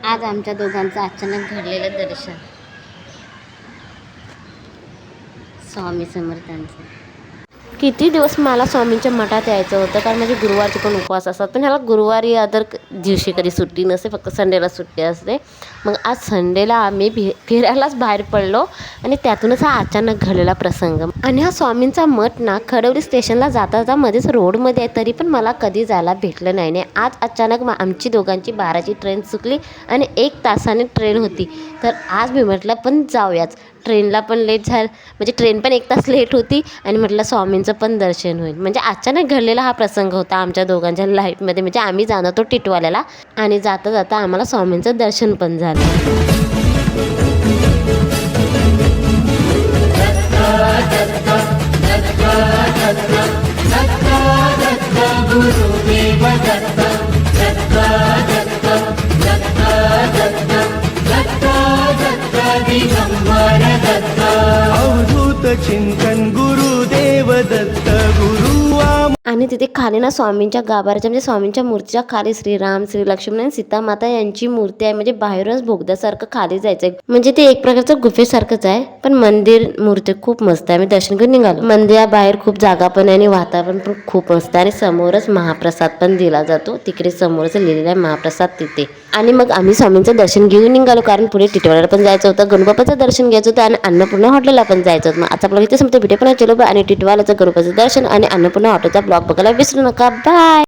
आज आमच्या दोघांचं अचानक घडलेलं दर्शन स्वामी समर्थांचं. किती दिवस मला स्वामींच्या मठात यायचं होतं, कारण माझे गुरुवारचे पण उपवास असतात, पण ह्याला गुरुवारी अदर दिवशी कधी सुट्टी नसते, फक्त संडेला सुट्टी असते. मग आज संडेला आम्ही फिरायलाच बाहेर पडलो आणि त्यातूनच हा अचानक घडलेला प्रसंग. आणि हा स्वामींचा मठ ना खडवली स्टेशनला जाता जाता मध्येच रोडमध्ये आहे, तरी पण मला कधी जायला भेटलं नाही. आज अचानक आमची दोघांची 12ची ट्रेन चुकली आणि 1 तासाने ट्रेन होती. तर आज मी म्हटलं पण जाऊयाच. ट्रेनला पण लेट झालं, म्हणजे ट्रेन पण 1 तास लेट होती आणि म्हटलं स्वामींचं पण दर्शन होईल. म्हणजे अचानक घडलेला हा प्रसंग होता आमच्या दोघांच्या लाईफमध्ये. म्हणजे आम्ही जाणार होतो टिटवाल्याला आणि जाता जाता आम्हाला स्वामींचं दर्शन पण झालं. अवधूत चिंतन गुरुदेव दत्त गुरु. आणि तिथे खाली ना स्वामींच्या गाभाऱ्याच्या म्हणजे स्वामींच्या मूर्तीच्या खाली श्रीराम, श्री लक्ष्मण आणि सीतामाता यांची मूर्ती आहे. म्हणजे बाहेरूनच बोगद्यासारखं खाली जायचंय. म्हणजे ते एक प्रकारचं गुफेसारखंच आहे, पण मंदिर मूर्ती खूप मस्त आहे. आम्ही दर्शन करून निघालो. मंदिराबाहेर खूप जागा पण आहे आणि वातावरण पण खूप मस्त आहे. आणि समोरच महाप्रसाद पण दिला जातो. तिकडे समोरच लिहिलेला आहे महाप्रसाद तिथे. आणि मग आम्ही स्वामींचं दर्शन घेऊन निघालो, कारण पुढे टिटवाळ्याला पण जायचं होतं, गणबापाचं दर्शन घ्यायचं होतं आणि अन्नपूर्णा हॉटेलला पण जायचं होतं. मग आता आपल्याला इथे समजा व्हिडिओ पण चलो आणि टिटवाळ्याचं गणबापाचं दर्शन आणि अन्नपूर्णा हॉटेलचा ब्लॉग बघायला विसरू नका. बाय.